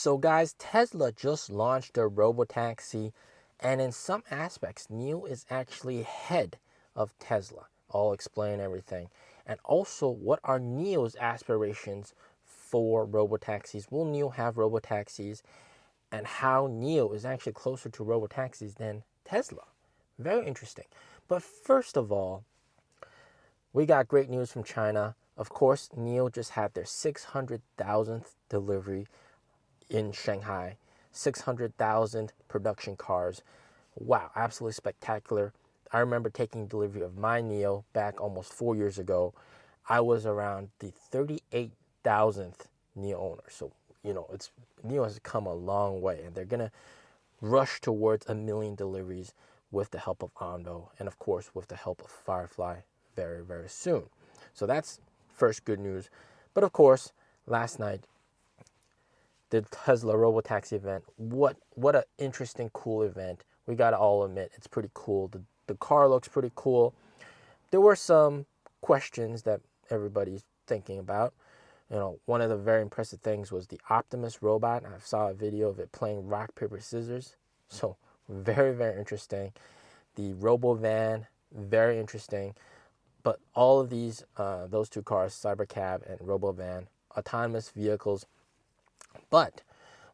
So guys, Tesla just launched their robotaxi, and in some aspects, NIO is actually ahead of Tesla. I'll explain everything. And also, what are NIO's aspirations for robotaxis? Will NIO have robotaxis? And how NIO is actually closer to robotaxis than Tesla. Very interesting. But first of all, we got great news from China. Of course, NIO just had their 600,000th delivery in Shanghai, 600,000 production cars. Wow, absolutely spectacular. I remember taking delivery of my NIO back almost 4 years ago. I was around the 38,000th NIO owner. So, NIO has come a long way, and they're going to rush towards 1 million deliveries with the help of Ondo and, of course, with the help of Firefly very, very soon. So that's first good news. But, of course, last night, the Tesla robotaxi event. What an interesting, cool event. We got to all admit, it's pretty cool. The car looks pretty cool. There were some questions that everybody's thinking about. One of the very impressive things was the Optimus robot. I saw a video of it playing rock, paper, scissors. So very, very interesting. The Robo-van, very interesting. But all of these, those two cars, Cybercab and Robo-van, autonomous vehicles. But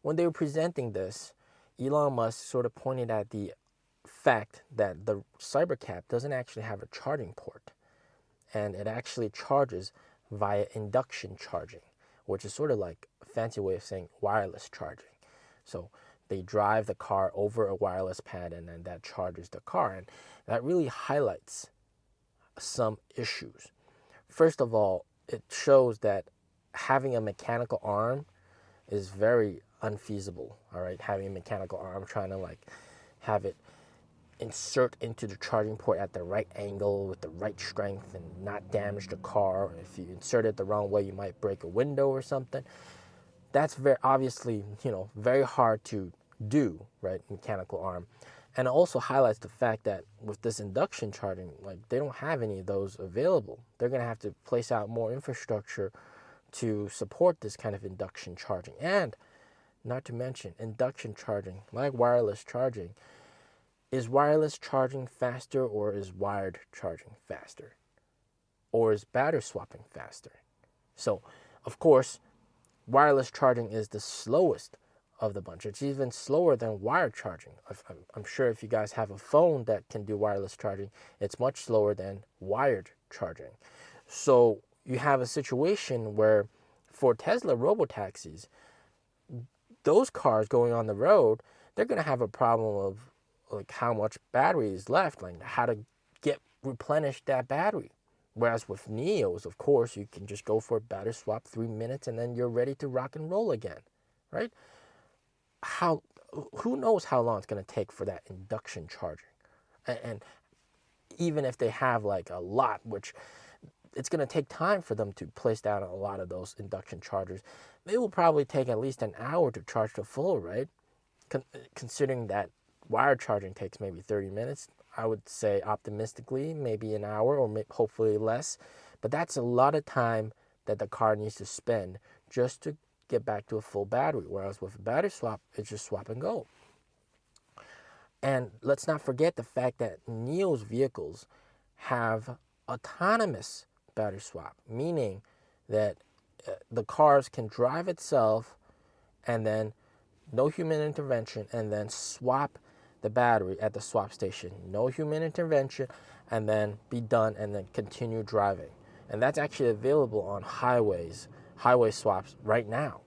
when they were presenting this, Elon Musk sort of pointed at the fact that the Cybercab doesn't actually have a charging port. And it actually charges via induction charging, which is sort of like a fancy way of saying wireless charging. So they drive the car over a wireless pad, and then that charges the car. And that really highlights some issues. First of all, it shows that having a mechanical arm is very unfeasible. All right, having a mechanical arm, trying to have it insert into the charging port at the right angle with the right strength and not damage the car. If you insert it the wrong way, you might break a window or something. That's very obviously, very hard to do, right? Mechanical arm. And it also highlights the fact that with this induction charging, they don't have any of those available. They're going to have to place out more infrastructure to support this kind of induction charging. And not to mention, induction charging, like wireless charging, is wireless charging faster, or is wired charging faster? Or is battery swapping faster? So, of course, wireless charging is the slowest of the bunch. It's even slower than wired charging. I'm sure if you guys have a phone that can do wireless charging, it's much slower than wired charging. So you have a situation where for Tesla robotaxis, those cars going on the road, they're going to have a problem of how much battery is left, how to replenish that battery. Whereas with NIOs, of course, you can just go for a battery swap, 3 minutes, and then you're ready to rock and roll again, right? Who knows how long it's going to take for that induction charging? And even if they have a lot, which it's going to take time for them to place down a lot of those induction chargers, it will probably take at least an hour to charge to full, right? Considering that wired charging takes maybe 30 minutes, I would say optimistically maybe an hour, or hopefully less. But that's a lot of time that the car needs to spend just to get back to a full battery. Whereas with a battery swap, it's just swap and go. And let's not forget the fact that NIO's vehicles have autonomous battery swap, meaning that the cars can drive itself and then no human intervention, and then swap the battery at the swap station. No human intervention, and then be done, and then continue driving. And that's actually available on highway swaps right now.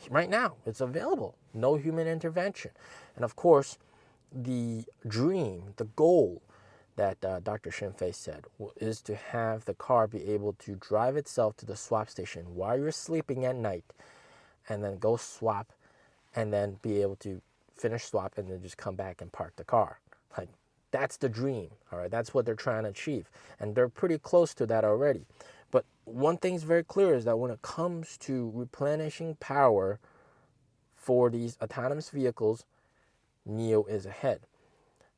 Right now, it's available. No human intervention. And of course, the dream, the goal that Dr. Shinfei said is to have the car be able to drive itself to the swap station while you're sleeping at night, and then go swap, and then be able to finish swap and then just come back and park the car. That's the dream, all right? That's what they're trying to achieve. And they're pretty close to that already. But one thing's very clear is that when it comes to replenishing power for these autonomous vehicles, NIO is ahead.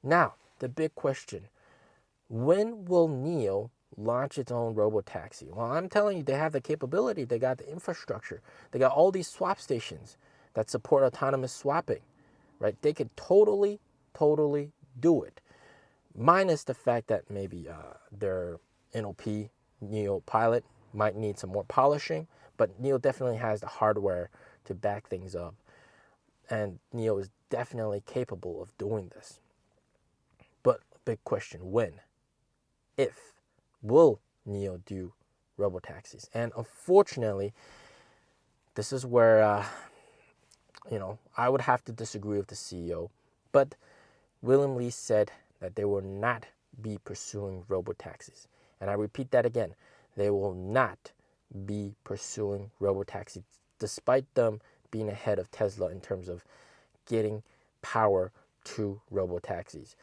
Now, the big question, when will NIO launch its own robotaxi? Well, I'm telling you, they have the capability. They got the infrastructure. They got all these swap stations. that support autonomous swapping, right? They could totally do it, minus the fact that maybe their NOP, NIO pilot, might need some more polishing, but NIO definitely has the hardware to back things up. And NIO is definitely capable of doing this. But big question, when? If? Will NIO do robotaxis? And unfortunately, this is where, I would have to disagree with the CEO. But William Li said that they will not be pursuing robotaxis. And I repeat that again. They will not be pursuing robotaxis, despite them being ahead of Tesla in terms of getting power to robotaxis,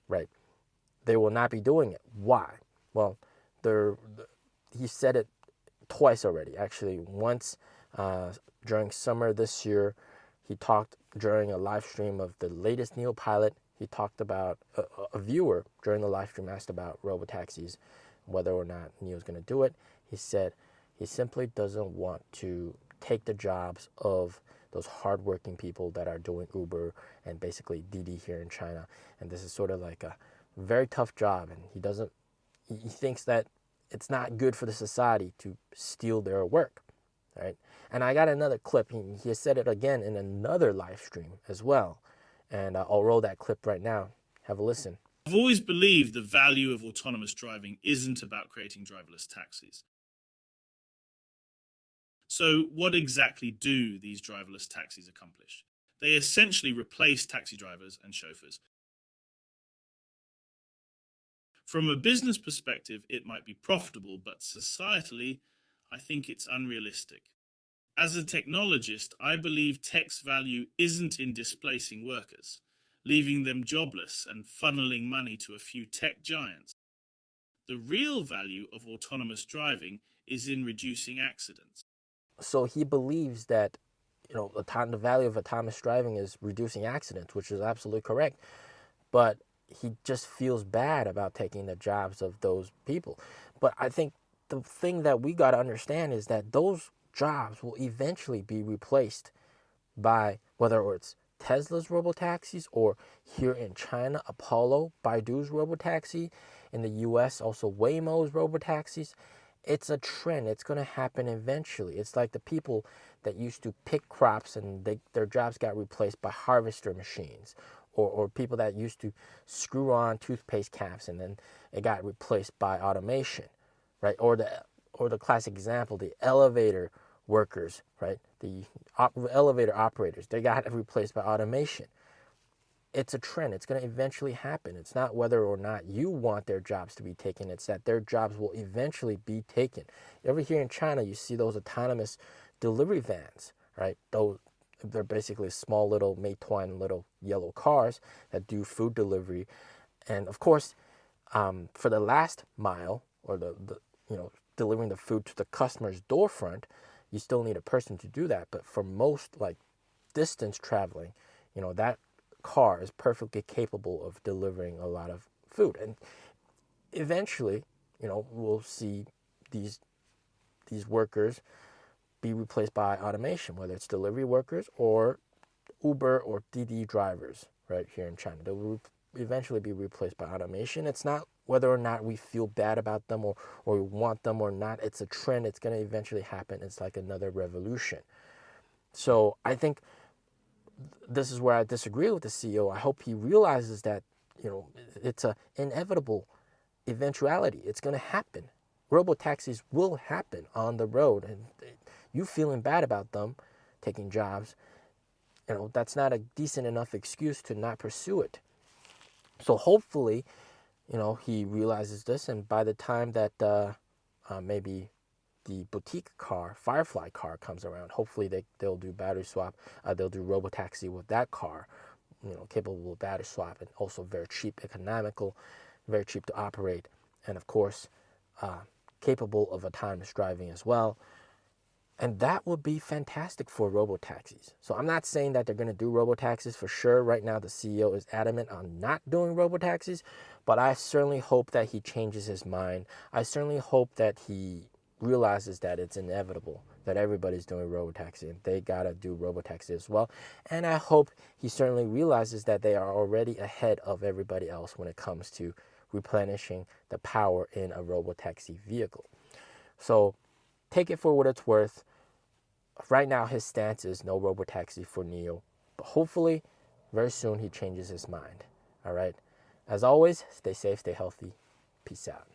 right? They will not be doing it. Why? Well, he said it twice already, actually. Once during summer this year, he talked during a live stream of the latest NIO pilot. He talked about, a viewer during the live stream asked about robotaxis, whether or not NIO is going to do it. He said he simply doesn't want to take the jobs of those hardworking people that are doing Uber and basically Didi here in China. And this is sort of like a very tough job, and he thinks that it's not good for the society to steal their work, right? And I got another clip. He said it again in another live stream as well. And I'll roll that clip right now. Have a listen. I've always believed the value of autonomous driving isn't about creating driverless taxis. So what exactly do these driverless taxis accomplish? They essentially replace taxi drivers and chauffeurs. From a business perspective, it might be profitable, but societally, I think it's unrealistic. As a technologist, I believe tech's value isn't in displacing workers, leaving them jobless and funneling money to a few tech giants. The real value of autonomous driving is in reducing accidents. So he believes that, the value of autonomous driving is reducing accidents, which is absolutely correct. But he just feels bad about taking the jobs of those people. But I think the thing that we got to understand is that those jobs will eventually be replaced by, whether it's Tesla's robotaxis, or here in China, Apollo, Baidu's robotaxi, in the US also Waymo's robotaxis. It's a trend. It's going to happen eventually. It's like the people that used to pick crops and their jobs got replaced by harvester machines, or people that used to screw on toothpaste caps and then it got replaced by automation, right? Or the classic example, the elevator workers, right? The elevator operators, they got replaced by automation. It's a trend. It's going to eventually happen. It's not whether or not you want their jobs to be taken. It's that their jobs will eventually be taken. Over here in China, you see those autonomous delivery vans, right? They're basically small little Meituan little yellow cars that do food delivery. And of course, for the last mile, or the delivering the food to the customer's doorfront, you still need a person to do that. But for most like distance traveling, that car is perfectly capable of delivering a lot of food. And eventually, we'll see these workers be replaced by automation, whether it's delivery workers or Uber or Didi drivers right here in China. They will eventually be replaced by automation. It's not whether or not we feel bad about them or we want them or not. It's a trend. It's going to eventually happen. It's like another revolution. So I think this is where I disagree with the CEO. I hope he realizes that, it's an inevitable eventuality. It's going to happen. Robotaxis will happen on the road, and you feeling bad about them taking jobs, that's not a decent enough excuse to not pursue it. So hopefully, he realizes this, and by the time that maybe the boutique car, Firefly car, comes around, hopefully they'll do battery swap. They'll do robotaxi with that car, capable of battery swap, and also very cheap, economical, very cheap to operate, and of course, capable of autonomous driving as well. And that would be fantastic for robotaxis. So I'm not saying that they're going to do robotaxis for sure. Right now, the CEO is adamant on not doing robotaxis, but I certainly hope that he changes his mind. I certainly hope that he realizes that it's inevitable that everybody's doing robotaxi and they gotta do robotaxi as well. And I hope he certainly realizes that they are already ahead of everybody else when it comes to replenishing the power in a robotaxi vehicle. So take it for what it's worth. Right now, his stance is no robotaxi for NIO, but hopefully, very soon he changes his mind. All right. As always, stay safe, stay healthy. Peace out.